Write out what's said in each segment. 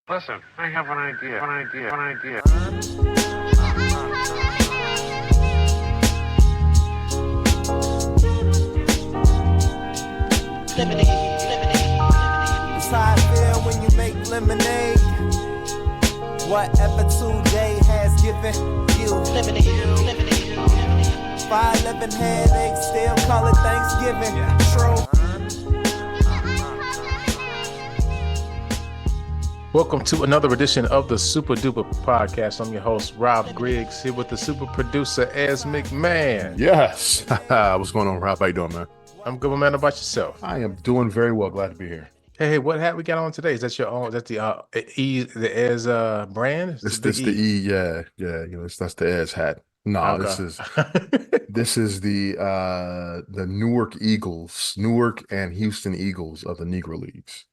Listen, I have an idea. It's how I feel when you make lemonade. Whatever today has given you. 511 headaches, still call it Thanksgiving. True. Welcome to another edition of the Super Duper Podcast. I'm your host, Rob Griggs, here with the super producer, Ez McMahon. Yes. What's going on, Rob? How you doing, man? I'm good, man. How about yourself? I am doing very well. Glad to be here. Hey, what hat we got on today? Is that your own? That's the Ez brand? This the E, yeah. That's the Ez hat. No, Okay. this is the Newark Eagles, Newark and Houston Eagles of the Negro Leagues.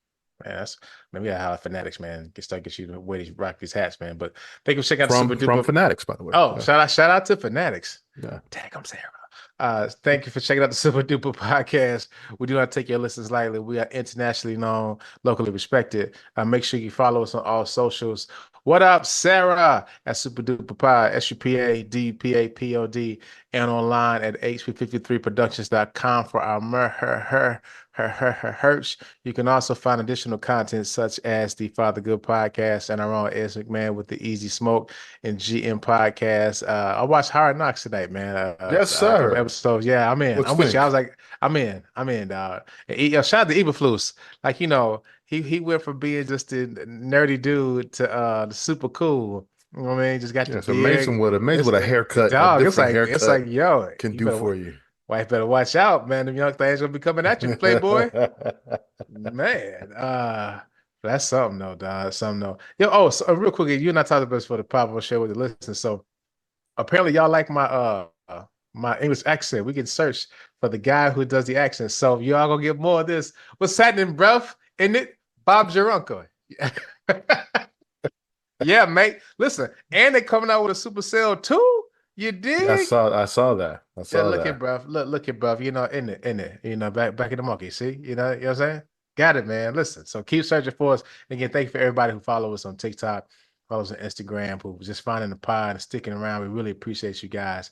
Man, we got how Fanatics, man. Get you the way to rock these hats, man. But thank you for checking out From the Super Duper. Fanatics, by the way. Oh, yeah. shout out to Fanatics. Yeah. Tag them, Sarah. Thank you for checking out the Super Duper Podcast. We do not take your listens lightly. We are internationally known, locally respected. Make sure you follow us on all socials. What up, Sarah? At Super Duper Pod, SUPADPAPOD, and online at HP53productions.com for our merch. You can also find additional content such as the Father Good Podcast and our own Ez McMahon with the Easy Smoke and GM Podcast. I watched Hard Knocks tonight, man. Yes, sir. Episodes. Yeah, I'm in. I'm with you. I was like, I'm in, dog. And shout out to Eberflus. Like, he went from being just a nerdy dude to the super cool. You know what I mean? Just got It's the amazing what a haircut, dog. It's like yo, can do for you. Wife better watch out, man. Them young things gonna be coming at you, Playboy. Man, that's something though, dog. Something though. Yo, so real quick, you and I talked about this for the Pablo show with the listeners. So apparently y'all like my English accent. We can search for the guy who does the accent. So y'all gonna get more of this. What's happening, bruv? Isn't it Bob's your uncle? Yeah, mate. Listen, and they're coming out with a super sale too. You did? I saw that. Look at bruv. Look at bruv. In it. Back in the monkey. See, you know what I'm saying? Got it, man. Listen. So keep searching for us. And again, thank you for everybody who follow us on TikTok, follows on Instagram, who was just finding the pod and sticking around. We really appreciate you guys.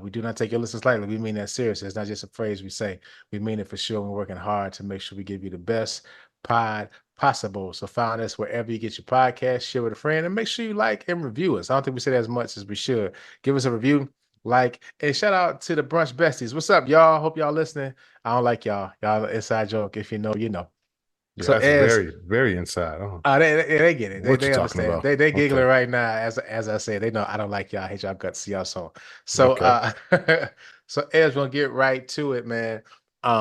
We do not take your listens lightly. We mean that seriously. It's not just a phrase we say. We mean it for sure. We're working hard to make sure we give you the best pod possible. So find us wherever you get your podcast, share with a friend, and make sure you like and review us. I don't think we say that as much as we should. Give us a review, like, and shout out to the Brunch Besties. What's up, y'all? Hope y'all listening. I don't like y'all. Y'all inside joke. If you know, you know. Yeah, so that's very, very inside. They get it. They understand. About? They giggling right now. As I say, they know I don't like y'all. I hate y'all guts. See y'all soon. So okay. So Ed's gonna get right to it, man.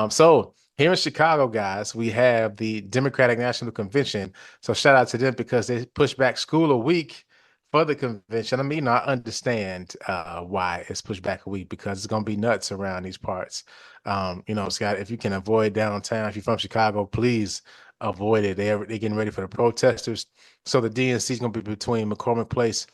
So here in Chicago, guys, we have the Democratic National Convention. So shout out to them because they pushed back school a week for the convention. I mean, I understand why it's pushed back a week because it's gonna be nuts around these parts. Scott, if you can avoid downtown, if you're from Chicago, please avoid it. They're getting ready for the protesters. So the DNC is gonna be between McCormick Place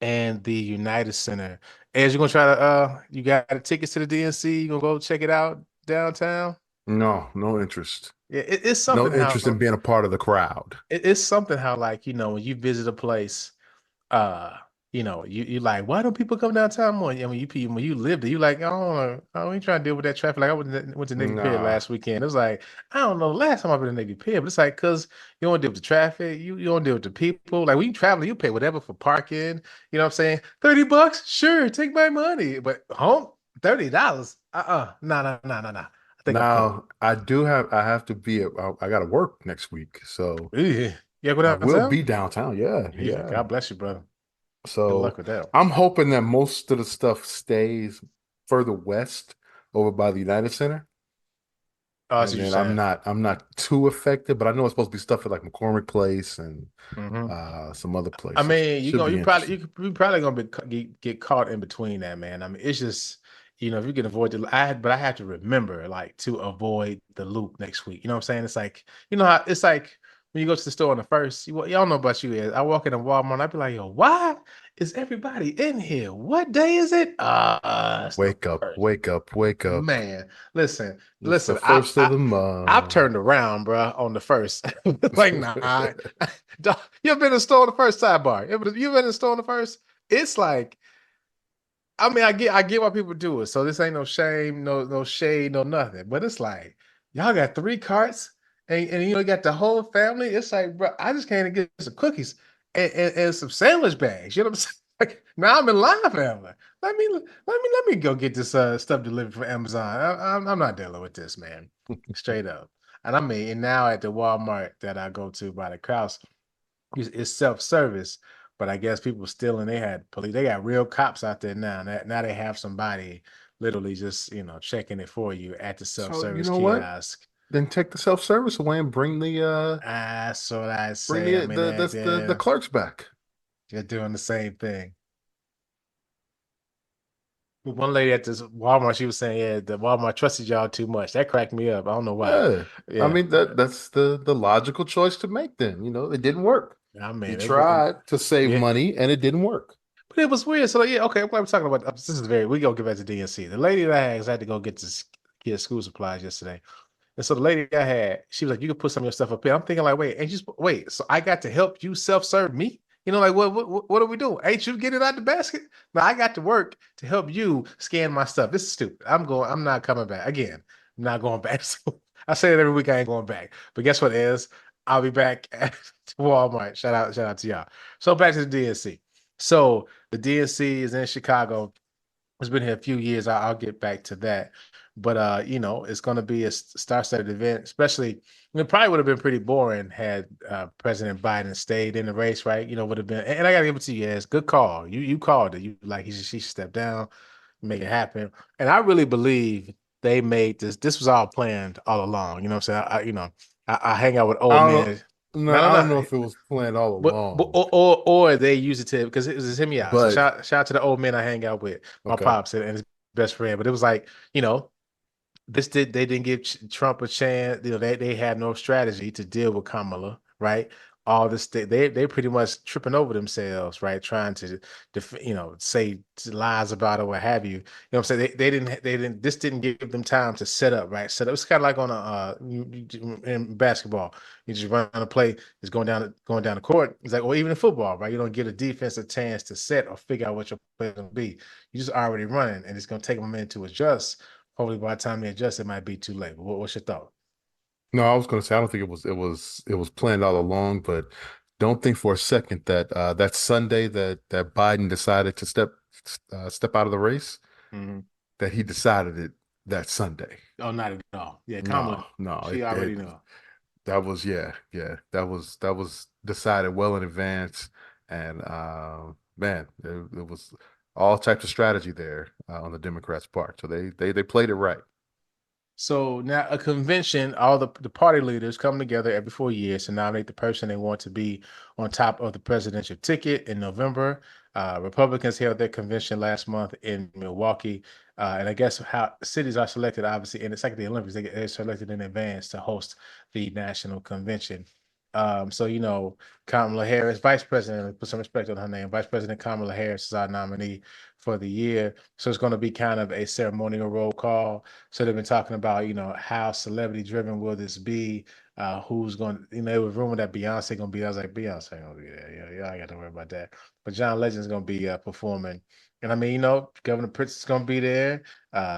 and the United Center. As you're gonna try to you got the tickets to the DNC, you gonna go check it out downtown? No interest. Yeah, it's something. No interest in being a part of the crowd. It's something how, like, when you visit a place, you like, why don't people come downtown more? I mean, when you live there, you like, I ain't trying to deal with that traffic. Like I went to Navy Pier last weekend. It was like, I don't know, last time I've been to Navy Pier, but it's like, because you don't deal with the traffic, you don't deal with the people. Like when you travel, you pay whatever for parking. You know what I'm saying? $30, sure, take my money. But home, $30, no. Now I have to be. I got to work next week, so yeah, go downtown. We'll be downtown. Yeah. God bless you, brother. So good luck with that. I'm hoping that most of the stuff stays further west, over by the United Center. Oh, so I'm not too affected, but I know it's supposed to be stuff at like McCormick Place and some other places. I mean, you probably gonna get caught in between that, man. I mean, it's just. If you can avoid but I have to remember, like, to avoid the loop next week. You know what I'm saying? It's like, how it's like when you go to the store on the first, y'all know about you is I walk into Walmart and I be like, yo, why is everybody in here? What day is it? It's the Wake up, first. wake up, wake up. Man, listen, It's the listen. first of the I've month. turned around, bro, on the first. Like, nah, dog, you ever been in the store on the first sidebar? You been in the store on the first? It's like, I mean, I get why people do it. So this ain't no shame, no shade, no nothing. But it's like, y'all got 3 carts and you got the whole family. It's like, bro, I just came to get some cookies and some sandwich bags. You know what I'm saying? Like, now I'm in line, family. Let me go get this stuff delivered from Amazon. I'm not dealing with this, man. Straight up. And I mean, and now at the Walmart that I go to by the Kraus, it's self-service, but I guess people stealing. They had police. They got real cops out there now. Now they have somebody literally just checking it for you at the So you self-service know what? kiosk. Then take the self-service away and That's what I bring say. I mean, the they're clerks back. doing the same thing. One lady at this Walmart, she was saying, "Yeah, the Walmart trusted y'all too much." That cracked me up. I don't know why. Yeah. I Yeah, mean that's the logical choice to make then. It didn't work. I He mean, tried to save yeah. money and it didn't work. But it was weird. So yeah, okay, I'm glad we're talking about this. Is very. We gonna get back to DNC. The lady that I had to go get this kid school supplies yesterday. And so the lady I had, she was like, "You can put some of your stuff up here." I'm thinking like, wait, and she's wait, so I got to help you self-serve me? Like what are we doing? Ain't you getting it out the basket? No, I got to work to help you scan my stuff. This is stupid. I'm not coming back again. I'm not going back. So I say it every week. I ain't going back. But guess what is? I'll be back at Walmart. Shout out to y'all. So back to the DNC. So the DNC is in Chicago. It's been here a few years. I'll get back to that. But it's going to be a star-studded event. Especially, it probably would have been pretty boring had President Biden stayed in the race, right? Would have been. And I got to give it to you, yes, good call. You called it. You like she should step down, make it happen. And I really believe they made this. This was all planned all along. You know what I'm saying? I hang out with old I don't know. men. No, No, no, I don't no. know if it was planned all But along. or they use it to because it was him me out. So But shout out to the old men I hang out with, my okay. pops and his best friend. But it was like, they didn't give Trump a chance. They had no strategy to deal with Kamala, right? All this they pretty much tripping over themselves, right? Trying to say lies about it, what have you. What I'm saying? They didn't this didn't give them time to set up, right? Set up. It's kind of like on in basketball. You just run a play, it's going down the court. It's like, or even in football, right? You don't get a defensive chance to set or figure out what your play is gonna be. You just already running, and it's gonna take them a minute to adjust. Hopefully, by the time they adjust, it might be too late. But what's your thought? No, I was going to say I don't think it was planned all along, but don't think for a second that that Sunday that Biden decided to step out of the race, Mhm. that he decided it that Sunday. Oh, not at all. Yeah, No, Kamala, no, she already know. that was yeah, that was decided well in advance, and man, it was all types of strategy there on the Democrats' part. So they played it right. So now a convention, all the party leaders come together every 4 years to nominate the person they want to be on top of the presidential ticket in November. Republicans held their convention last month in Milwaukee. And I guess how cities are selected, obviously, and it's like the Olympics, they're selected in advance to host the national convention. So, Kamala Harris, Vice President, put some respect on her name. Vice President Kamala Harris is our nominee for the year. So it's going to be kind of a ceremonial roll call. So they've been talking about, how celebrity driven will this be? Who's going to, it was rumored that Beyonce going to be. I was like, Beyonce going to be there. Yeah, I got to worry about that. But John Legend's going to be performing. And I mean, Governor Prince is going to be there.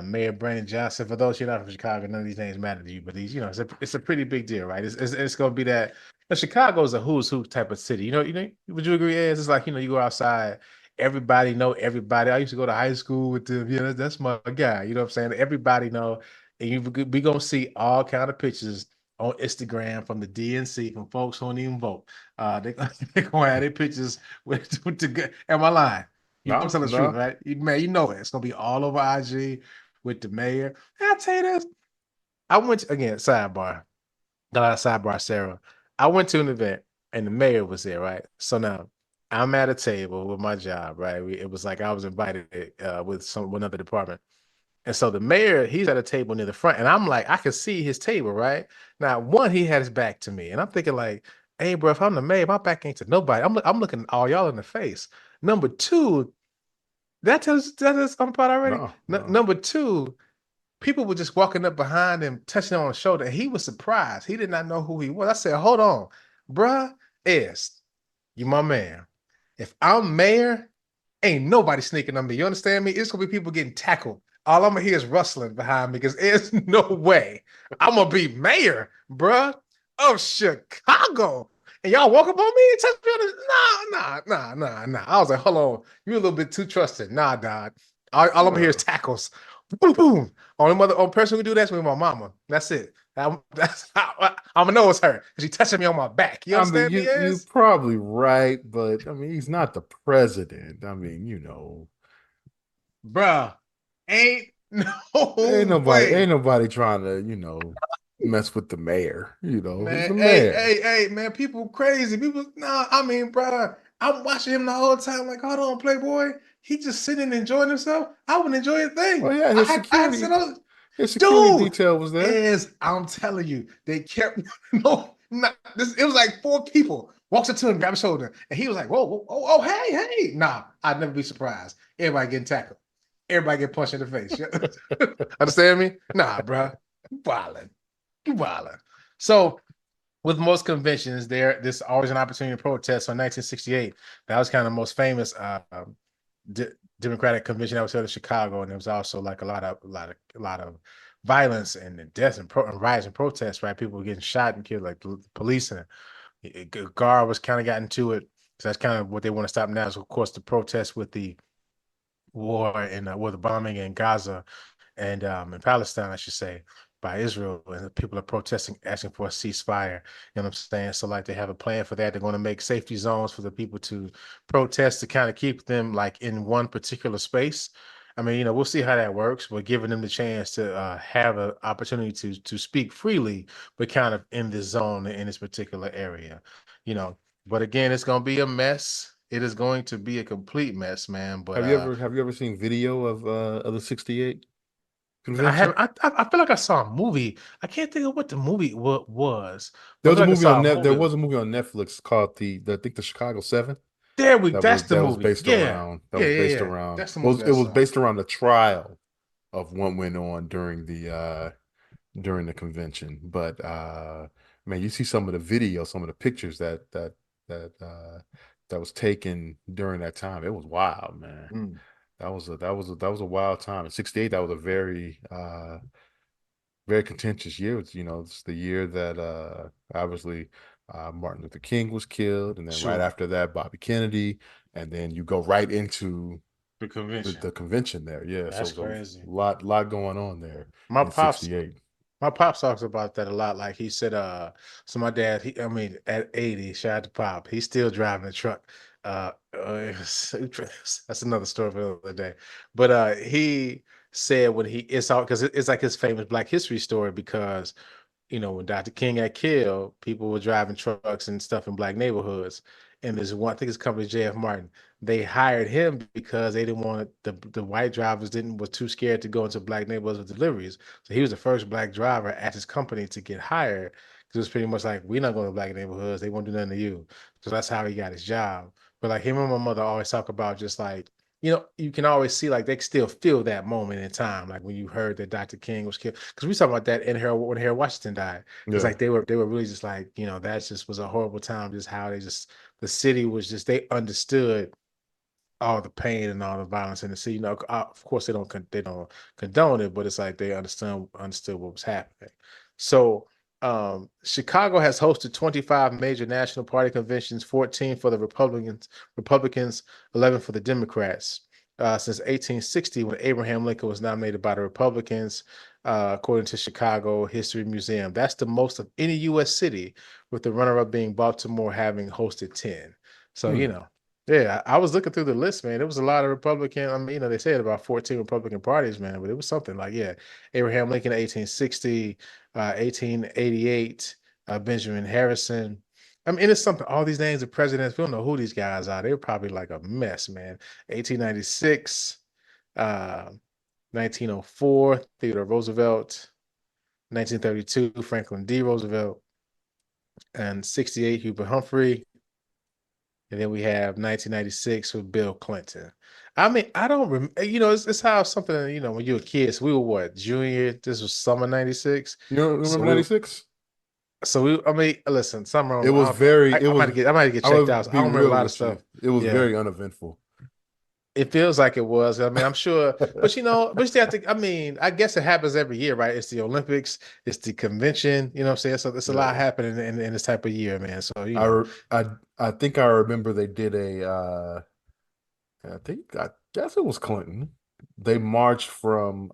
Mayor Brandon Johnson. For those you're not from Chicago, none of these names matter to you, but these, it's a pretty big deal, right? It's going to be that. Chicago is a who's who type of city. Would you agree? It's like, you go outside, everybody know everybody. I used to go to high school with them. Yeah, that's my guy. You know what I'm saying? Everybody know, and we gonna see all kind of pictures on Instagram from the DNC from folks who don't even vote. They they gonna have their pictures with the. Am I lying? I'm No, telling the truth, no. right? Man, you know it. It's gonna be all over IG with the mayor. And I'll tell you this. I went again sidebar. Got out of sidebar, Sarah. I went to an event and the mayor was there, right? So now I'm at a table with my job, right? It was like I was invited with another department. And so the mayor, he's at a table near the front, and I'm like, I could see his table, right? Now, one, he had his back to me, and I'm thinking like, hey, bro, if I'm the mayor, my back ain't to nobody. I'm looking all y'all in the face. Number two, that tells I'm part already. No, no. Number two, people were just walking up behind him, touching him on the shoulder, and he was surprised. He did not know who he was. I said, hold on, bruh, you my man. If I'm mayor, ain't nobody sneaking on me. You understand me? It's gonna be people getting tackled. All I'm gonna hear is rustling behind me because there's no way I'm gonna be mayor, bruh, of Chicago. And y'all walk up on me and touch me on the nah. I was like, hold on, you a little bit too trusting. Nah, dog. All I'm gonna hear is tackles. Boom, boom. Only person who do that's with my mama. That's it. I'm gonna know it's her because she touching me on my back. You I mean, understand me? you're Is probably right, but I mean, he's not the president. I mean, bruh, ain't no ain't way. nobody trying to, mess with the mayor. He's Man, the mayor. hey, man, people crazy. People, no, I mean, bruh, I'm watching him the whole time, like, hold on, Playboy. He just sitting and enjoying himself. I wouldn't enjoy a thing. Well, yeah, I had said, oh, his security dude, detail was there. I'm telling you, they kept no, not this. It was like 4 people walks up to him, grab his shoulder, and he was like, whoa, oh, hey. Nah, I'd never be surprised. Everybody getting tackled. Everybody get punched in the face. Understand me? Nah, bruh. You wildin'. You wildin'. So with most conventions, there's always an opportunity to protest. So in 1968, that was kind of the most famous Democratic convention that was held in Chicago, and there was also like a lot of violence and deaths and riots and protests. Right, people were getting shot and killed, like the police and Gar was kind of got into it. So that's kind of what they want to stop now. Is of course the protest with the war and with the bombing in Gaza and in Palestine, I should say, by Israel, and the people are protesting, asking for a ceasefire. You know what I'm saying? So, like, they have a plan for that. They're going to make safety zones for the people to protest to kind of keep them like in one particular space. I mean, we'll see how that works, but giving them the chance to have an opportunity to speak freely, but kind of in this zone in this particular area, you know. But again, it's going to be a mess. It is going to be a complete mess, man. But Have you ever seen video of the 68 I convention? haven't. I feel like I saw a movie. I can't think of what the movie was, There but I was feel a like I movie saw on a Net. There movie. was a movie on Netflix called I think the Chicago 7. That's the That was movie. based Yeah, around yeah. That's the well, movie I it was saw. based around the trial of what went on during the convention. But man, you see some of the video, some of the pictures that was taken during that time. It was wild, man. Mm, That was a wild time. In 68, that was a very contentious year. It's the year that obviously Martin Luther King was killed, and then right sure, after that, Bobby Kennedy, and then you go right into the convention. the convention there. Yeah, so That's it was crazy. a lot going on there My in pops, '68. my pops talks about that a lot. Like he said, so my dad, I mean, at 80, shout out to Pop, he's still driving the truck. That's another story for the other day. But he said when it's all because it's like his famous Black History story because when Dr. King got killed, people were driving trucks and stuff in black neighborhoods. And there's one, I think it's company JF Martin. They hired him because they didn't want the white drivers didn't was too scared to go into black neighborhoods with deliveries. So he was the first black driver at his company to get hired. Because it was pretty much like, we're not going to black neighborhoods, they won't do nothing to you. So that's how he got his job. But like him and my mother always talk about just like, you can always see like they still feel that moment in time, like when you heard that Dr. King was killed. Because we talk about that in Harold when Harold Washington died. It's Yeah, like they were really just like, that just was a horrible time. Just how the city was just they understood all the pain and all the violence in the city. Of course they don't condone it, but it's like they understood what was happening. So Chicago has hosted 25 major national party conventions, 14 for the Republicans, 11 for the Democrats. Since 1860, when Abraham Lincoln was nominated by the Republicans, according to Chicago History Museum. That's the most of any U.S. city, with the runner-up being Baltimore having hosted 10. So, hmm. yeah, I was looking through the list, man. There was a lot of Republican. I mean, they said about 14 Republican parties, man, but it was something like, yeah, Abraham Lincoln, 1860, 1888, Benjamin Harrison. I mean, it's something. All these names of presidents, we don't know who these guys are. They were probably like a mess, man. 1896, uh, 1904, Theodore Roosevelt, 1932, Franklin D. Roosevelt, and 68 Hubert Humphrey, and then we have 1996 with Bill Clinton. I mean, I don't remember. It's how something. When you were kids, we were what, junior. This was summer '96. You don't So remember we, 96? so we. I mean, listen, something It wrong. was very, it was, I might get I'm checked out. gonna I be don't remember a real lot of with you. stuff. It was Yeah, very uneventful. it feels like it was. I mean, I'm sure, but but you still have to. I mean, I guess it happens every year, right? It's the Olympics, it's the convention. You know what I'm saying? So there's a lot Yeah. happening in this type of year, man. So I, re- I, I think I remember they did I guess it was Clinton. They marched from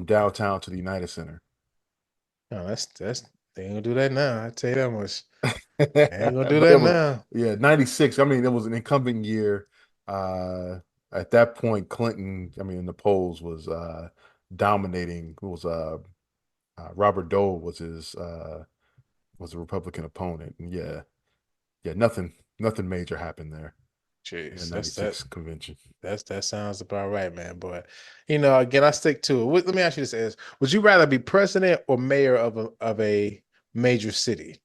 downtown to the United Center. no, that's they ain't gonna do that now. I tell you that much. They ain't gonna do But it that was, now. yeah, 96. I mean, it was an incumbent year. Uh, at that point, Clinton, I mean, in the polls was dominating. It was Robert Dole was a Republican opponent. And yeah, nothing major happened there in the Jeez, '96 convention. that sounds about right, man. But again, I stick to it. Let me ask you this: would you rather be president or mayor of a major city?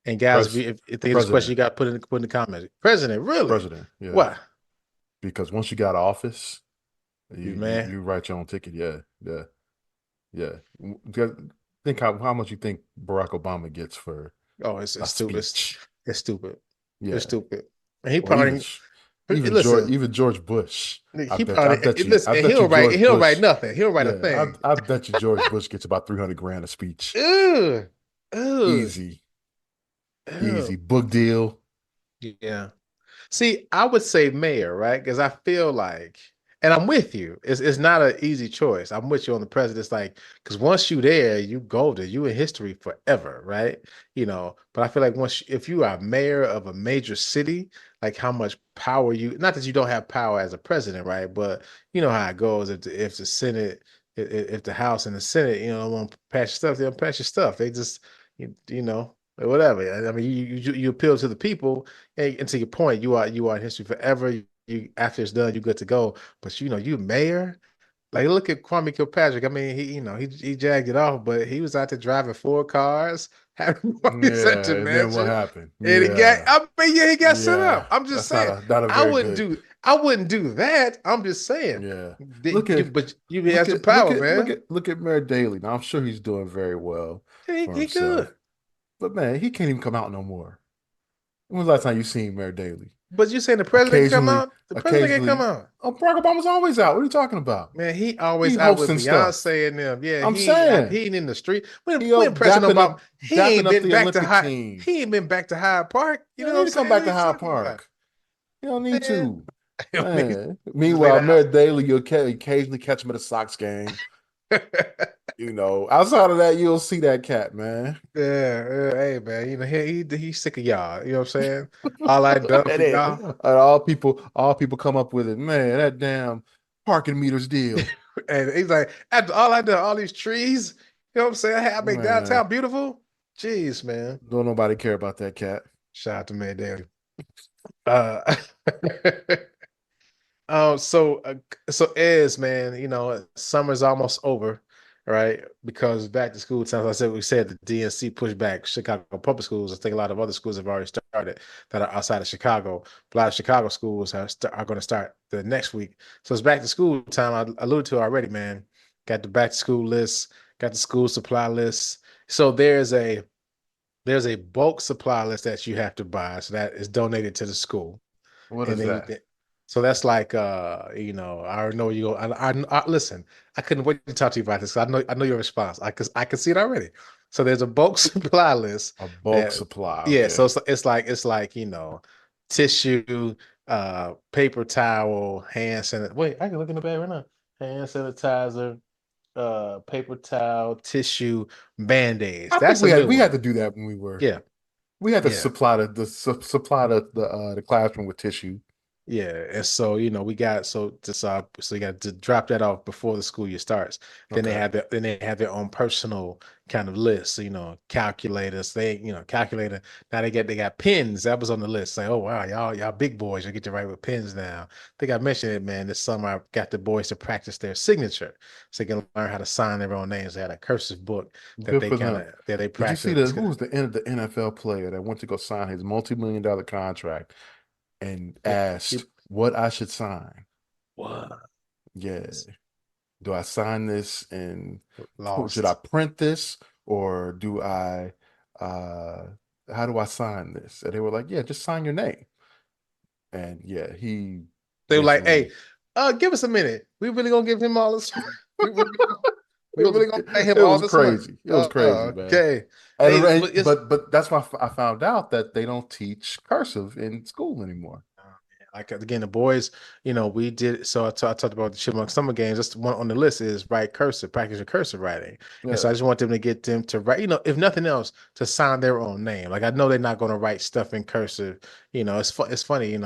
And guys, Pres if you think of this question, President, you got to put in the comments. President, really? president, yeah. Why? Because once you got office, You man? you write your own ticket. Yeah. Because think how much you think Barack Obama gets for Oh, it's a stupid. speech. It's stupid. It's Yeah. stupid. And he Or probably listen. Even George Bush. He probably I listen. And bet you he George don't write Bush. nothing. He don't write a Yeah, thing. I bet you George Bush gets about 300 grand a speech. Ugh, ugh, Easy, ugh. easy book deal. Yeah. See, I would say mayor, right? Because I feel like, and I'm with you. It's not an easy choice. I'm with you on the president. It's like, because once you there, you golden. You in history forever, right? But I feel like if you are mayor of a major city, like how much power not that you don't have power as a president, right? But you know how it goes. If the Senate, if the House and the Senate, don't want to pass your stuff, they don't pass your stuff. They just, whatever. I mean, you appeal to the people. And to your point, you are in history forever. You after it's done, you're good to go. But you mayor, like look at Kwame Kilpatrick. I mean, he jagged it off, but he was out there driving 4 cars, having parties at the Yeah, and then what mansion, happened? and Yeah, he got set yeah. up. I'm just That's saying, not a very good. I wouldn't do that. I'm just saying, Yeah. that Look at but you have some power, man. look at Mayor Daley. Now I'm sure he's doing very well for He himself. good. But man, he can't even come out no more. When was the last time you seen Mayor Daley? But you saying the president can come Occasionally, out? The president can come occasionally. out. Oh, Barack Obama's always out. What are you talking about? Man, he He always out with hosting stuff. Beyonce and them. Yeah, I'm saying he ain't in the street. he When up President Obama, dapping up the Olympic team. He ain't been back to Hyde Park. You You know don't what need I'm to come saying? What back are to you Hyde talking about? Park. You don't need Man, to. I mean, Man. just lay Meanwhile, the Mayor Daley, you'll occasionally catch him at a Sox game. house. Outside of that, you'll see that cat, man. Yeah, hey man, he's sick of y'all. You know what I'm saying? All I done And for y'all, all people come up with it. Man, that damn parking meters deal. and he's like, after all I done, all these trees. You know what I'm saying? I make Man, downtown beautiful. Jeez, man. don't nobody care about that cat. Shout out to Mayor Daley. Uh, Um, so uh, so is man, summer's almost over, right? Because back to school time, we said the DNC pushed back Chicago public schools. I think a lot of other schools have already started that are outside of Chicago. A lot of Chicago schools are going to start the next week. So it's back to school time. I alluded to it already, man. Got the back to school list, got the school supply list. So there's a bulk supply list that you have to buy. So that is donated to the school. What And is then that? so that's like I already know you go. Listen. I couldn't wait to talk to you about this. I know your response. I can see it already. So there's a bulk supply list A bulk that supply. yeah. Okay. So it's like tissue, paper towel, hand sanitizer. Wait, I can look in the bag right now. Hand sanitizer, paper towel, tissue, band-aids. I think That's a new we had one. to do that when Yeah, we had to yeah. supply the classroom with tissue. Yeah, and so we got so you got to drop that off before the school year starts. Okay. Then they have their own personal kind of list. So, calculators. Calculator. Now they got pens. That was on the list. Like, oh wow, y'all big boys. You get to write with pens now. I think I mentioned it, man. This summer I got the boys to practice their signature, so they can learn how to sign their own names. They had a cursive book Good for them. that they Did you see practice. who was the NFL player that went to go sign his multi-million-dollar contract and asked what I should sign? What? Yeah. Do I sign this and should I Lost. print this or do I how do I sign this? And they were like, yeah, just sign your name. And yeah, he They were like, basically "Hey, give us a minute. We really gonna give him all this? it We was really gonna pay him it all was this money?" crazy. It was crazy, man. Okay. And But it's but that's why I found out that they don't teach cursive in school anymore. like again, the boys, we did. So I talked about the Chipmunk summer games. That's the one on the list is write cursive, practice your cursive writing. And so Yeah. I just want them to get them to write, if nothing else, to sign their own name. Like I know they're not going to write stuff in cursive. It's funny,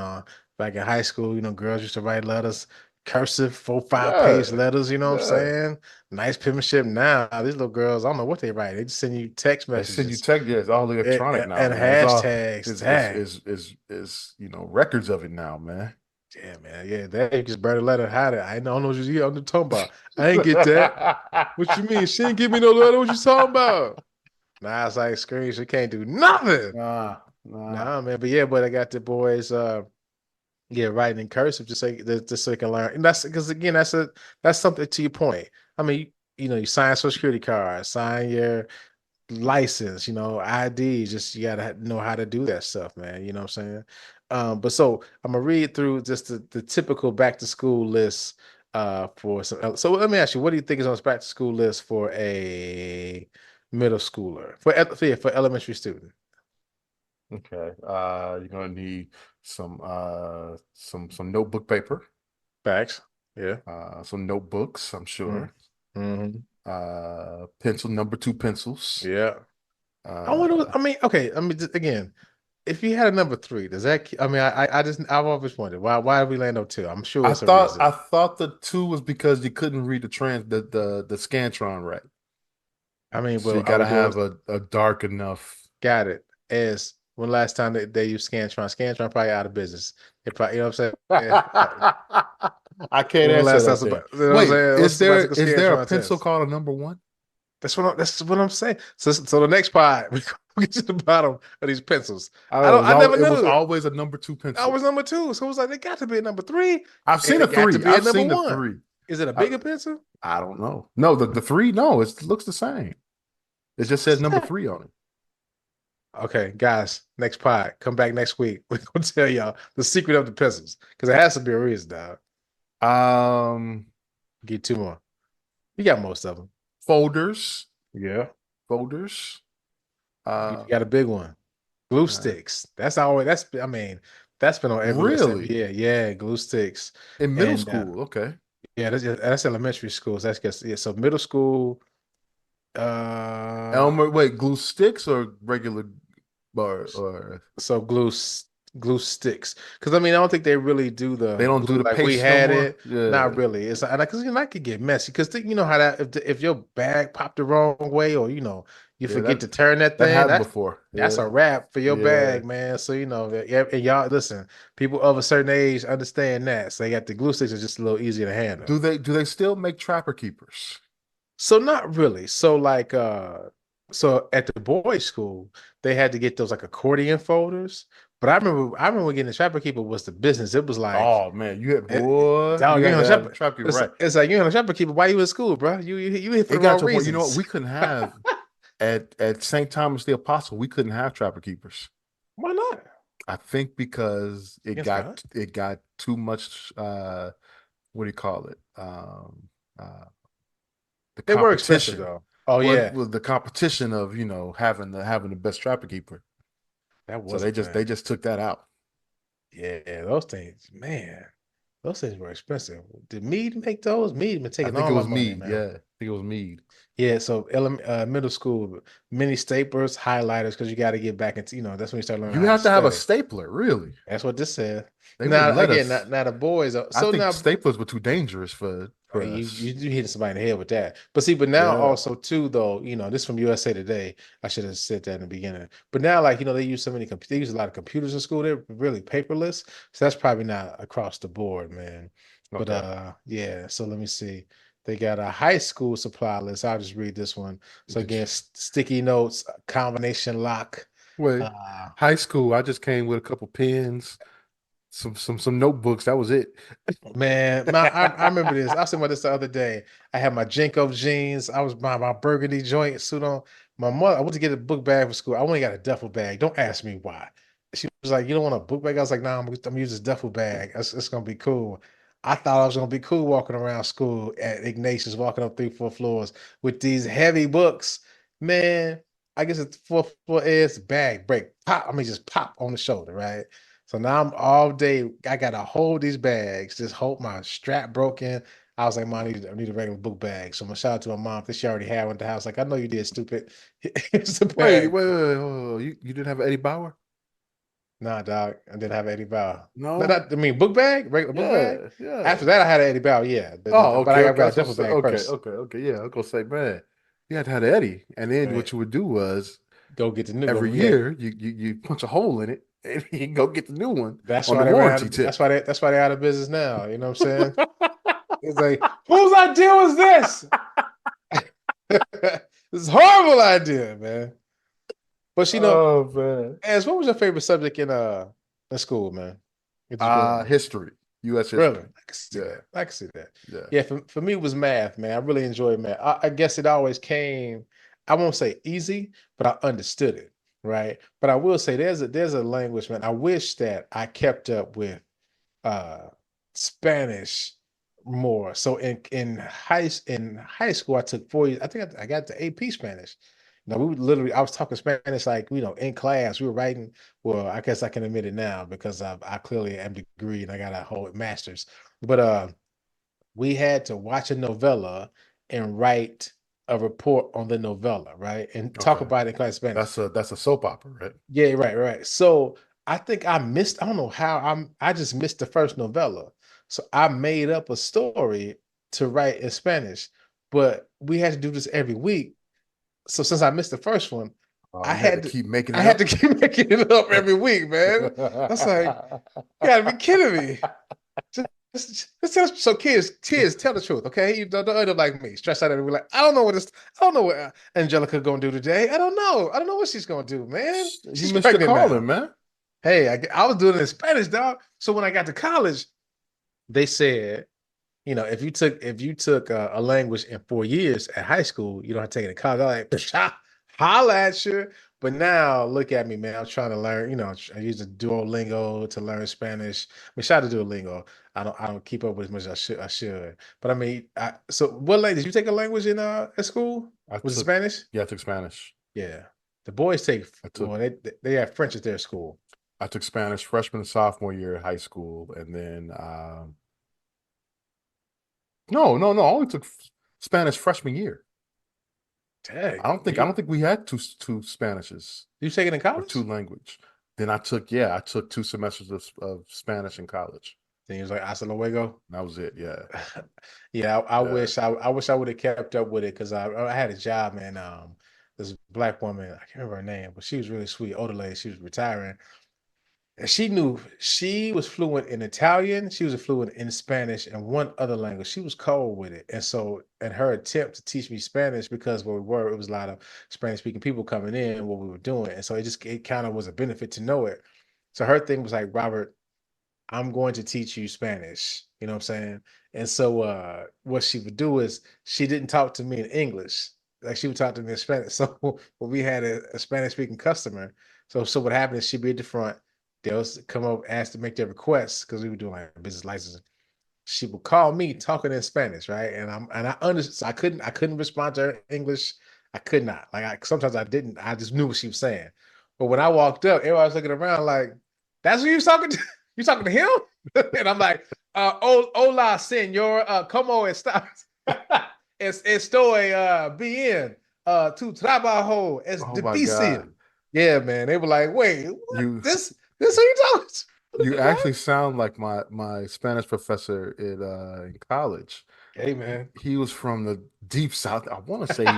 back in high school, girls used to write letters, cursive, 4, 5 page Yeah. letters. You know what I'm Yeah. saying? Nice penmanship. Now these little girls, I don't know what they write. They just send you text They send you messages text. Yeah, it's all electronic now, and man. It's all hashtags. is Tag. records of it now, man. Yeah, man. Yeah, that you just burn a letter, hide it. I don't know what you're talking about. I ain't get that. What you mean? She didn't give me no letter. What you talking about? Nah, it's like screen. She can't do nothing. Nah. Nah, man. But yeah, but I got the boys writing in cursive just so they can learn. And that's because again, that's something to your point. I mean, you sign social security card, sign your license, ID, just you gotta know how to do that stuff, man. You know what I'm saying? But so I'm gonna read through just the typical back to school list for some. So let me ask you, what do you think is on this back to school list for a middle schooler for elementary student? Okay. You're gonna need some notebook paper, Facts. Yeah. some notebooks, I'm Mm-hmm. sure. Mm-hmm. Pencil, number two pencils. Yeah. I Uh, wonder. I mean, okay. I mean, just, again, if you had a number three, does that? I mean, I've always wondered why did we land on two? I'm sure it's a I reason. thought the two was because you couldn't read the Scantron right. I mean, So you are we gotta doing? have a dark enough. Got it. As when last time they used Scantron? Scantron probably out of business. They probably, you know what I'm saying? I can't When answer last time that then. you know what I'm Wait, saying? What's the last is there a Scantron pencil test? called a number one? That's what I'm saying. So the next part, we get to the bottom of these pencils. I don't know. I never It was knew. always a number two I pencil. was number two. So it was like, they got to be a number three. I've seen a It got to three. be a I've number seen the one. three. Is it a I, bigger pencil? I don't know. No, the three. No, it looks the same. It just says What's number that? three on it. Okay, guys, next pod. Come back next week. We're gonna tell y'all the secret of the pencils. Because it has to be a reason, dog. Um, Get two more. You got most of them. folders, Yeah. folders. You Uh, got a big one. Glue uh, sticks. I mean, that's been on every list every really? year. Yeah, glue sticks. In middle And school? Okay. yeah, that's elementary school. So that's just yeah. So middle school, uh Elmer, wait, glue sticks or regular bar or so glue sticks. Because I mean, I don't think they really do they the don't do glue the like we paste no had more? it. Not Yeah. really. It's like because that could get messy. Because you know how that if your bag popped the wrong way or you Yeah, forget to turn that that thing, happened before. that's Yeah. a wrap for your Yeah. bag, man. So yeah, and y'all listen, people of a certain age understand that. So they got the glue sticks are just a little easier to handle. Do they still make trapper keepers? So not really. So like so at the boys' school, they had to get those like accordion folders. But I remember getting the trapper keeper was the business. It was like Oh man, you had boy, you dog, you had on to a have the trapper. trap keeper right. It's like you on a trapper keeper. Why you in school, bro? You here for It the got wrong to a point, you know what? reasons. We couldn't have at St. Thomas the Apostle, we couldn't have trapper keepers. Why not? I think because Against God. it got too much what do you call it? The They were expensive competition. though. Oh Well, yeah, the competition of, having the best trapper keeper. that So was a thing. they just took that out. Yeah, those things, man. Those things were expensive. Did Mead make those? Mead been I taking think it all my was money, Mead, man. yeah. think it was Mead. Yeah, so middle school, mini staplers, highlighters, because you got to get back into, that's when you start learning You how to have to have a study. stapler, really. That's what this said. They wouldn't Now, let again, us. not the boys. I So think now staplers were too dangerous for you us. hitting somebody in the head with that. But see, but now Yeah. also too, though, this from USA Today. I should have said that in the beginning. But now, like, they use so many they use a lot of computers in school. They're really paperless. So that's probably not across the board, man. But Okay. yeah. So let me see. They got a high school supply list. I'll just read this one. So Did you, again, sticky notes, combination lock. wait, Uh, high school, I just came with a couple pens, some notebooks. That was it. Man, I remember this. I was thinking about this the other day. I had my Jenko jeans. I was buying my burgundy joint suit on. My mother, I went to get a book bag for school. I only got a duffel bag. Don't ask me why. She was like, "You don't want a book bag?" I was like, "Nah, I'm gonna use this duffel bag. It's gonna be cool." I thought I was gonna be cool walking around school at Ignatius, walking up 3, 4 floors with these heavy books. Man, I guess it's 4th floor is bag break pop. I mean, just pop on the shoulder, right? So now I'm all day. I gotta hold these bags. Just hold my strap broken. I was like, Mom, I need a regular book bag. So I'm gonna shout out to my mom because she already had one at the house. Like, I know you did, stupid. Here's the Wait, bag. wait. You didn't have Eddie Bauer? Nah, dog. I didn't have Eddie Bow. No, No. not, I mean book bag, regular book bag. Yeah, yeah. After that, I had an Eddie Bow. Yeah, Oh, but okay, I okay. I got a was gonna duffel say, bag first. okay. Yeah, I was gonna say, man, you had to have the Eddie, and then Right. what you would do was Go get the new. every Go, yeah. year you punch a hole in it and you go get the new one That's on why the they ran out warranty of. tip. That's why they're out of business now. You know what I'm saying? It's like, whose idea was this? This is a horrible idea, man. But Oh man. as what was your favorite subject in school, man? It just growing up. History, U.S. Really? history. I can see Yeah, that. I can see that. yeah. Yeah, for me it was math, man. I really enjoyed math. I guess it always came, I won't say easy, but I understood it, right? But I will say there's a language, man. I wish that I kept up with uh Spanish more. So in high school, I took 4 years. I think I got the AP Spanish. Now we would literally, I was talking Spanish like in class. We were writing. Well, I guess I can admit it now because I clearly am degree and I got a whole master's. But we had to watch a novella and write a report on the novella, right? And talk Okay, about it in class Spanish. that's a soap opera, right? Yeah, right, right. So I think I missed, I don't know how I just missed the first novella. So I made up a story to write in Spanish, but we had to do this every week. So since I missed the first one, I You had to had to keep making I it had to up. keep making it up every week, man. That's like, you gotta be kidding me. So kids, tell the truth, okay? You don't end up like me, stressed out every week. Like, I don't know what Angelica gonna do today. I don't know what she's gonna do, man. You She's missed your pregnant calling, now. man. Hey, I was doing it in Spanish, dog. So when I got to college, they said, if you took a language in 4 years at high school, you don't have to take it in college. I'm like, holla at you. But now look at me, man. I'm trying to learn. I use the Duolingo to learn Spanish. I mean, shout out to Duolingo. I don't keep up with as much as I should. But I mean, so what language did you take a language in at school? I Was it took Spanish? yeah, I took Spanish. Yeah. The boys take I took well, they have French at their school. I took Spanish freshman and sophomore year of high school, and then no, I only took Spanish freshman year. Dang. I don't think we had two Spanishes You take it in or two college? language. Then I took 2 semesters of Spanish in college. Then he was like, hasta luego. That was it. Yeah, Yeah, I yeah. wish I wish I would have kept up with it because I had a job, man. This black woman, I can't remember her name, but she was really sweet, older lady. She was retiring, and she was fluent in Italian, she was fluent in Spanish and one other language. She was cold with it, and so in her attempt to teach me Spanish, because where we were, it was a lot of Spanish speaking people coming in, what we were doing, and so it kind of was a benefit to know it. So her thing was like, Robert, I'm going to teach you Spanish. You know what I'm saying? And so what she would do is she didn't talk to me in English. Like she would talk to me in Spanish. So when we had a Spanish speaking customer, so what happened is she'd be at the front, they'll come up, ask to make their requests because we were doing like business licensing. She would call me talking in Spanish, right? And I understood, so I couldn't respond to her in English. I could not. Like sometimes I didn't, I just knew what she was saying. But when I walked up, everybody was looking around like, that's who you was talking to? You talking to him? And I'm like, hola, senor, como estas? estoy bien, tu trabajo es Oh my God. difícil. Yeah, man. They were like, wait, what? You This who you talking to? What you the fuck? actually sound like my Spanish professor in college. Hey, man. He was from the deep south. I want to say he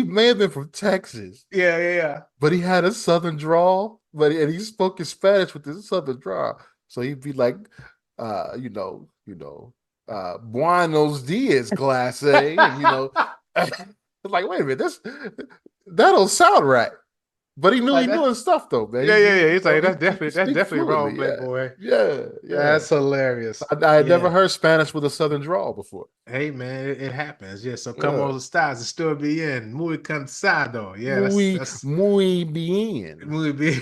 may have been from Texas, Yeah, yeah, yeah. but he had a southern drawl, and he spoke in Spanish with this southern drawl. So he'd be like, Buenos dias, clase, and it's like, wait a minute, that don't sound right. But he Like knew that. his stuff though, man. Yeah, yeah, yeah. He's like, He could that's speak definitely wrong, fluently. Yeah, Playboy. yeah, yeah. That's hilarious. I had never Yeah. heard Spanish with a southern drawl before. Hey, man, it happens. Yeah. So como Yeah. estás? Estoy bien. Muy cansado. Yeah, Muy, that's muy bien. muy bien.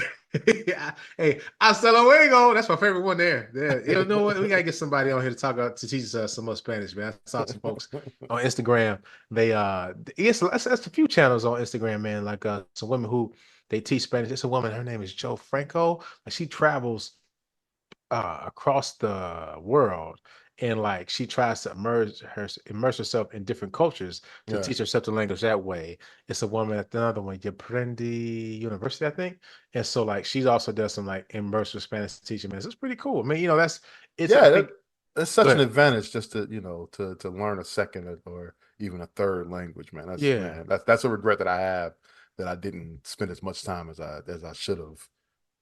Yeah. Hey, hasta luego. That's my favorite one there. Yeah. You know what? We gotta get somebody on here to to teach us some more Spanish, man. I saw some folks on Instagram. They that's a few channels on Instagram, man. Like some women who they teach Spanish. It's a woman, her name is Joe Franco. Like she travels across the world, and like she tries to immerse herself in different cultures to Yeah. teach herself the language that way. It's a woman at another one, Yaprendi University, I think. And so like she also does some like immersive Spanish teaching, man. It's pretty cool. I mean, it's I Yeah, think that's go such an ahead. advantage just to learn a second or even a third language, man. Yeah. That's a regret that I have that I didn't spend as much time as I should have,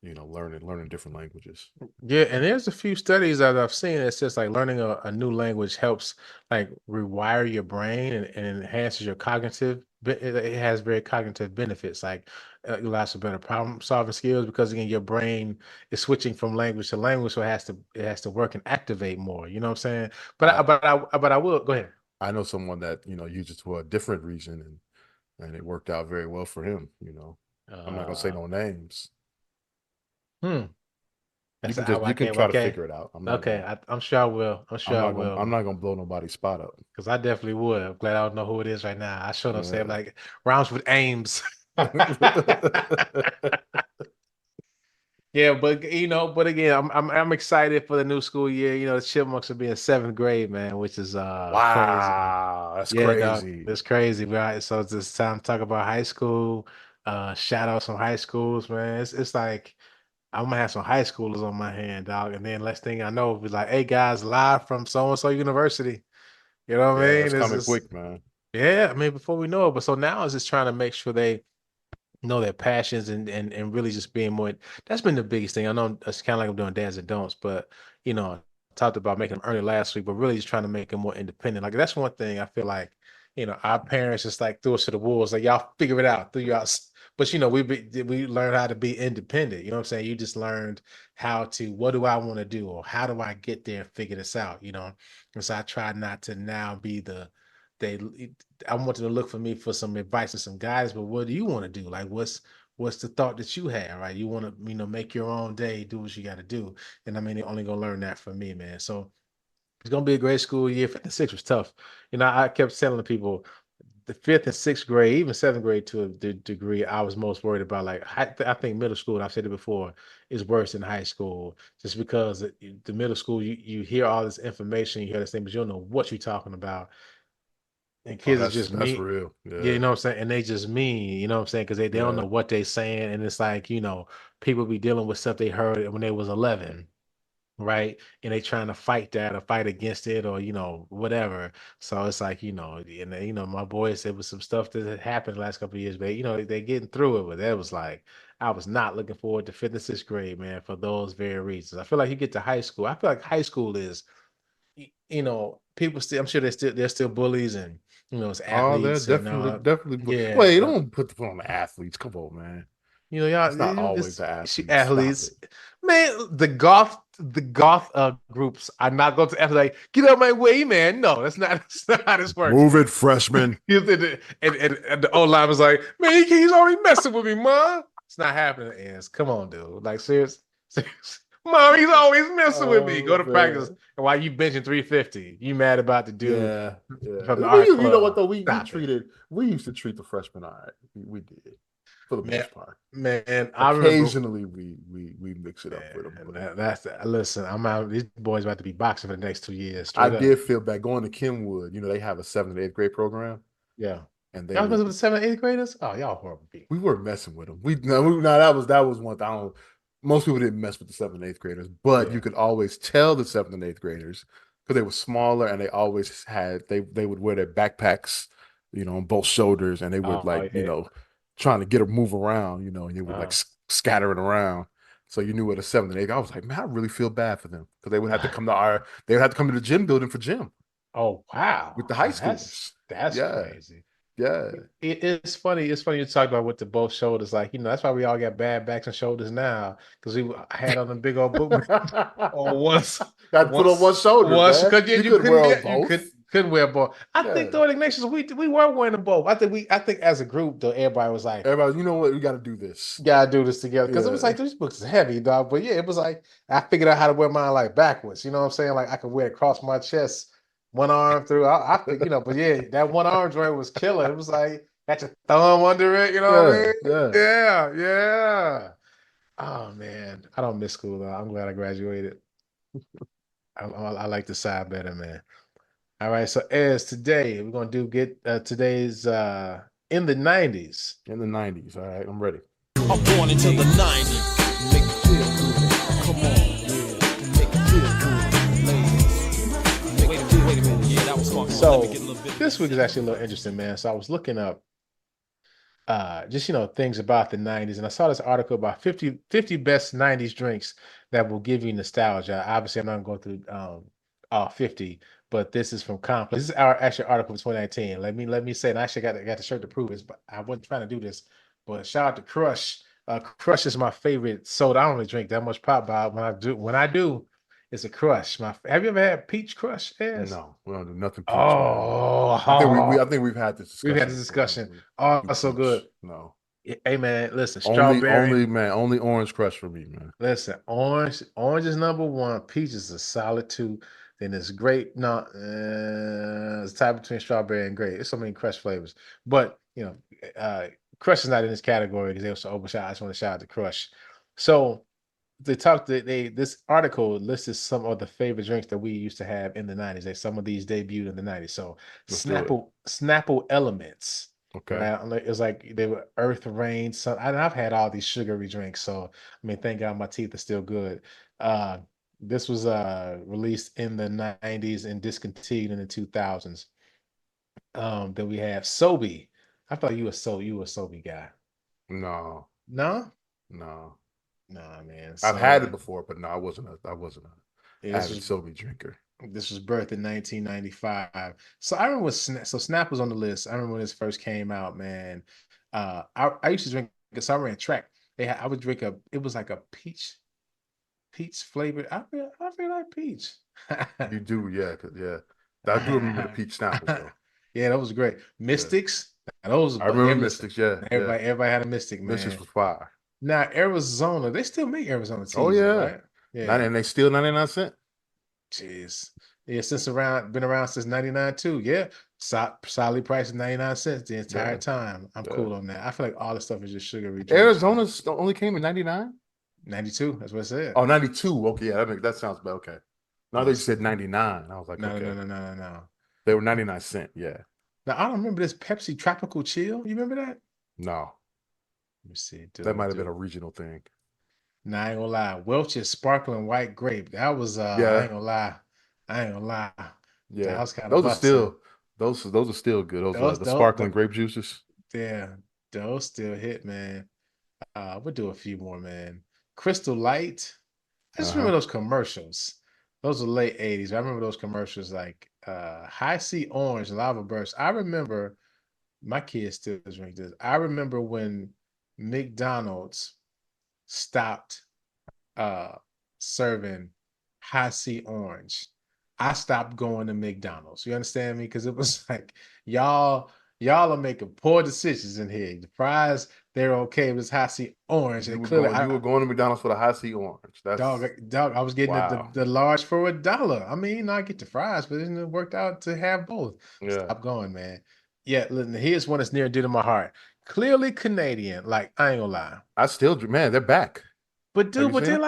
learning different languages. Yeah, and there's a few studies that I've seen that says like learning a new language helps like rewire your brain and enhances your cognitive. It has very cognitive benefits, like it allows for better problem solving skills because again, your brain is switching from language to language, so it has to work and activate more. You know what I'm saying? But I I will go ahead. I know someone that uses it for a different reason and it worked out very well for him. I'm not gonna say Uh, no names. hmm. You That's can just I you can can't. try to Okay, figure it out. okay. I'm sure I will. I'm sure I I'm will. not gonna blow nobody's spot up. Because I definitely would. I'm glad I don't know who it is right now. I sure don't say Yeah. like rhymes with Ames. Yeah, but but again, I'm excited for the new school year. The Chipmunks will be in seventh grade, man, which is crazy. Wow, that's Yeah, dog, crazy. it's crazy, right? So it's this time to talk about high school. Shout out some high schools, man. It's like I'm gonna have some high schoolers on my hand, dog. And then next thing I know, it'll be like, hey guys, live from so and so university. You know what I Yeah, mean? it's It's coming just quick, man. yeah, I mean, before we know it. But so now it's just trying to make sure they know their passions and really just being more. That's been the biggest thing. I know it's kind of like I'm doing dads and don'ts, but I talked about making them earn it last week, but really just trying to make them more independent. Like that's one thing I feel like, our parents just like threw us to the wolves, like y'all figure it out, threw you out. But we learned how to be independent. You know what I'm saying? You just learned how to, what do I want to do, or how do I get there and figure this out? And so I try not to now be they I want them to look for me for some advice or some guidance, but what do you want to do? Like what's the thought that you have, right? You want to, make your own day, do what you got to do. And I mean, they're only gonna learn that from me, man. So it's gonna be a great school year. Fifth and sixth was tough. I kept telling the people the fifth and sixth grade, even seventh grade to a degree, I was most worried about. Like I think middle school, and I've said it before, is worse than high school, just because the middle school you hear all this information, you hear this thing, but you don't know what you're talking about, and Oh, kids are just that's me. real. Yeah, Yeah. you know what I'm saying? And they just mean, you know what I'm saying? Because they don't Yeah. know what they saying. And it's like, people be dealing with stuff they heard when they was 11, right? And they trying to fight that or fight against it or, whatever. So it's like, and then, my boys, there was some stuff that had happened the last couple of years, but, they getting through it. But that was like, I was not looking forward to fifth and sixth grade, man, for those very reasons. I feel like you get to high school. I feel like high school is people still, I'm sure they're still bullies and it's Oh, they're athletes and definitely. yeah, Wait, but don't put on the athletes. Come on, man. y'all, It's not always it's the athletes. Stop athletes, it. man. The goth groups are not going to act like get out of my way, man. No, that's not how this works. Move it, freshman. And the old line was like, man, he's already messing with me, mom. It's not happening. Is come on, dude. Like serious. Mom, he's always messing with me. Go Oh to practice. man. And while you benching 350, you mad about the dude Yeah, yeah. from the art You know what club. though? Stop it. We used to treat the freshmen all right. We did. for the Man, most part. man, I remember. Occasionally, we mix it up with them. Man, that's listen. I'm out. These boys about to be boxing for the next 2 years, I straight up. did feel bad going to Kenwood. You know, they have a 7th and 8th grade program, Yeah. and they Y'all messing would. with the 7th, 8th graders? Oh, y'all horrible people. We weren't messing with them. That was one thing. Most people didn't mess with the 7th and 8th graders, but Yeah. you could always tell the 7th and 8th graders because they were smaller and they always had they would wear their backpacks, on both shoulders, and they would Oh, yeah. trying to get them move around, and you would Uh, scattering around. So you knew at a 7th and 8th, I was like, man, I really feel bad for them because they would have to come to the gym building for gym oh wow. with the high Now, schoolers. that's Yeah, crazy. yeah. It's funny. It's funny you talk about with the both shoulders. Like, that's why we all got bad backs and shoulders now. Because we had on the big old boot or once Got to put on one shoulder, man. because You you couldn't wear couldn't on be you both. couldn't wear both. I think Yeah. though at Ignatius we were wearing them both. I think as a group though everybody was like, Everybody, you know what? We got to do this. gotta do this together. Because it was Yeah. like these books is heavy, dog. But yeah, it was like I figured out how to wear mine like backwards. You know what I'm saying? Like I could wear it across my chest, one arm through. But yeah, that one arm joint was killer. It was like got your thumb under it. You know what I Yeah, mean? yeah. Yeah, yeah. Oh man, I don't miss school though. I'm glad I graduated. I like the side better, man. All right, so as today we're gonna get today's in the 90s. In the 90s. All right, I'm ready. I'm born into the 90s. Make it feel good. Come on, yeah. Make it feel good, ladies. Wait a minute. Yeah, that was fun. So Let me get a little bit of this week is actually a little interesting, man. So I was looking up just things about the 90s, and I saw this article about 50 best 90s drinks that will give you nostalgia. Obviously, I'm not going to go through all 50, but this is from Complex. This is our actual article for 2019. Let me say, and I actually got the shirt to prove this, but I wasn't trying to do this. But shout out to Crush. Crush is my favorite soda. I don't really drink that much pop, but when I do, it's a Crush. Have you ever had Peach Crush? Yes. No, we don't do nothing peach, man. Oh, I think we've had this discussion. we've had this before. discussion. Oh, Do so peach. good. No. Hey man, listen, Only strawberry. man, only orange crush for me, man. Listen, orange is number one. Peach is a solid two. Then it's grape. No, it's a tie between strawberry and grape. There's so many Crush flavors, but Crush is not in this category because they were so overshot. I just want to shout out to Crush. So this article listed some of the favorite drinks that we used to have in the 90s. Some of these debuted in the 90s. So Let's do it. Snapple Elements. Okay. Right? It was like they were Earth Rain. I've had all these sugary drinks. So I mean, thank God my teeth are still good. This was released in the 90s and discontinued in the 2000s. Then we have Sobe. I thought you were a Sobe guy. No. No? No. Nah, man. I've had it before, but no, I wasn't a avid Sobe drinker. This was birthed in 1995. So I remember when Snap was on the list. I remember when this first came out, man. I used to drink because I ran track. I would drink it was like a peach flavored. I feel like peach. You do, yeah, yeah. I do remember the peach Snapples though. Yeah, that was great. Mystics. Yeah. Those I remember Mystics, yeah. Everybody had a Mystic, man. Mystics was fire. Now Arizona, they still make Arizona teas. Oh yeah, right? Yeah. And they still 99¢. Jeez. Yeah, been around since 99 too. Yeah. Solidly priced 99¢ the entire time. I'm cool on that. I feel like all the stuff is just sugary. Arizona only came in 99? 92. That's what I said. Oh, 92. Okay, yeah, that sounds bad. Okay. Now they said 99. I was like, no, okay. No. They were 99¢, yeah. Now I don't remember this Pepsi Tropical Chill. You remember that? No. Let me see. That might have been a regional thing. Nah, I ain't gonna lie. Welch's Sparkling White Grape. That was I ain't gonna lie. Yeah, that was kind those of are still those are still good. Those the sparkling grape juices. Yeah, those still hit, man. We'll do a few more, man. Crystal Light. I just remember those commercials. Those are late 80s. I remember those commercials like High C Orange, Lava Burst. I remember my kids still drink this. I remember when McDonald's stopped serving High C Orange. I stopped going to McDonald's. You understand me? Because it was like y'all are making poor decisions in here. The fries, they're okay with High C Orange. You And were going to McDonald's for the High C Orange. That's dog. I was getting the large for $1. I mean, I get the fries, but it worked out to have both. Yeah. Stop going, man. Yeah, listen, here's one that's near and dear to my heart. clearly Canadian. Like, I ain't gonna lie. I still, man, they're back. But Have dude, you but seen they're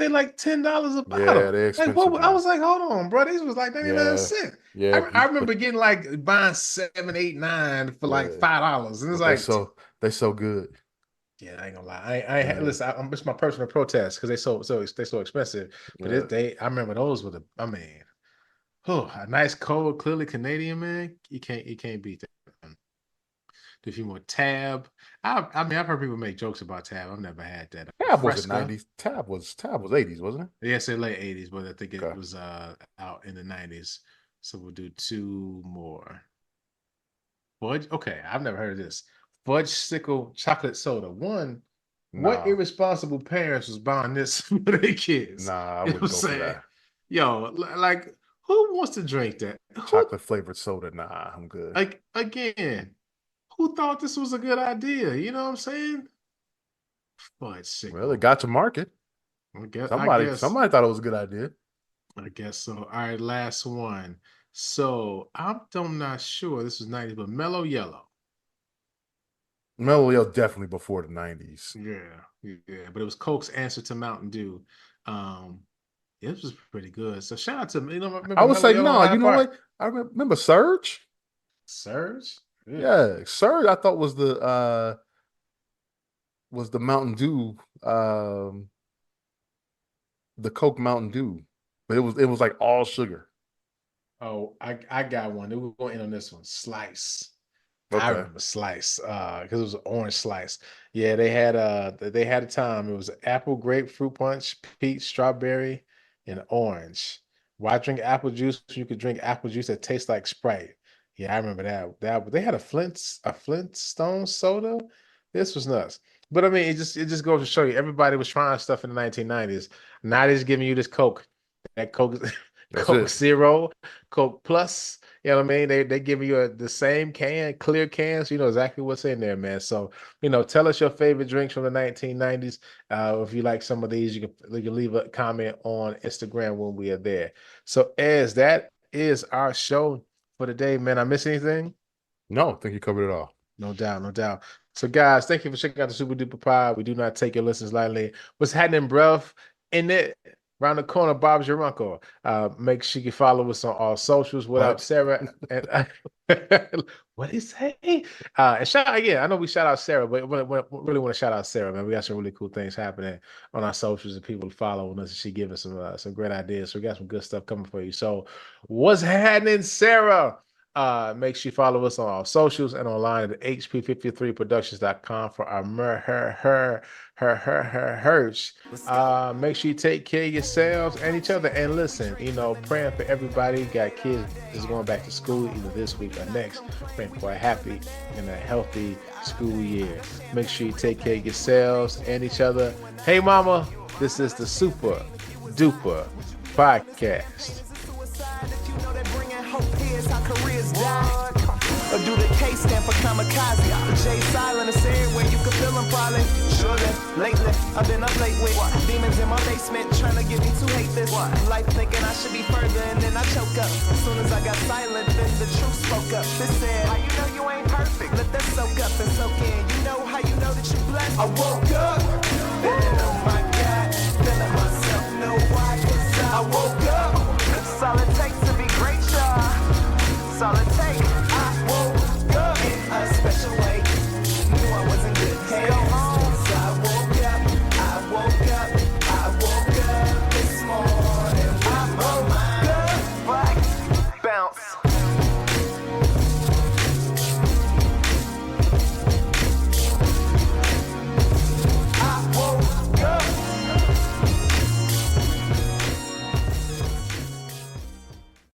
like $10 a Yeah, bottle. they're Like expensive I now. was like, hold on, bro. These was like 99 Yeah, cents. yeah, I remember getting like buying 7, 8, 9 for like yeah. $5. And it's But they like, so good. yeah, I ain't gonna lie. Yeah, Listen, it's my personal protest because they so expensive. But yeah. I remember those were I mean, a nice cold, clearly Canadian, man. You can't beat that. Do a few more Tab. I mean, I've heard people make jokes about Tab. I've never had that. Tab was the Fresca. 90s. Tab was 80s, wasn't it? Yes, in late 80s, but I think it Okay. was out in the 90s. So we'll do two more. Fudge. Okay, I've never heard of this. Fudge Sickle Chocolate Soda. What Nah, irresponsible parents was buying this for their kids? nah, I You know wouldn't what I'm go for saying? that. Yo, like, who wants to drink that? Who, Chocolate flavored soda. Nah, I'm good. like, again, who thought this was a good idea? You know what I'm saying? Fudge Well, it Sickle. got to market. I guess. Somebody thought it was a good idea. I guess so. All right, last one. So I'm not sure. This was 90s, but Mellow Yellow. Mellow Yell definitely before the 90s. Yeah. But it was Coke's answer to Mountain Dew. Um, this was pretty good. So shout out to I remember would Mellow say Yellow no. on You Hyde know Park? what? I remember Surge. Surge? Yeah. Yeah, Surge. I thought was the Mountain Dew, the Coke Mountain Dew, but it was like all sugar. Oh, I got one. We're going to end on this one. Slice. I Okay, remember Slice because it was an orange slice. Yeah, they had a time. It was apple, grapefruit punch, peach, strawberry, and orange. Why drink apple juice when you could drink apple juice that tastes like Sprite? Yeah, I remember that. They had a Flintstone soda. This was nuts. But I mean, it just goes to show you everybody was trying stuff in the 1990s. Now they're just giving you this Coke. That Coke that's Coke it. Zero, Coke Plus. You know what I mean? They give you the same clear cans. You know exactly what's in there, man. So tell us your favorite drinks from the 1990s. If you like some of these, you can leave a comment on Instagram when we are there. So as that is our show for today, man. I miss anything? No, I think you covered it all. No doubt, no doubt. So, guys, thank you for checking out the Super Duper Pod. We do not take your listens lightly. What's happening, bruv? In it, around the corner, Bob's your uncle. Make sure you follow us on all socials. What up, What? Sarah? And what is hey? And shout out again. I know we shout out Sarah, but we really want to shout out Sarah, man. We got some really cool things happening on our socials and people following us. And she giving some great ideas. So we got some good stuff coming for you. So, what's happening, Sarah? Make sure you follow us on our socials and online at hp53productions.com for our herch. Make sure you take care of yourselves and each other. And listen, praying for everybody. Got kids is going back to school either this week or next. Praying for a happy and a healthy school year. Make sure you take care of yourselves and each other. Hey, mama, this is the Super Duper Podcast. Or do the K stand for kamikaze? J silent is everywhere, you can feel them probably. Surely, lately, I've been up late with demons in my basement trying to get me to hate this. Life thinking I should be further and then I choke up. As soon as I got silent, then the truth spoke up. This said, how you know you ain't perfect? Let that soak up and soak in. You know how you know that you blessed? I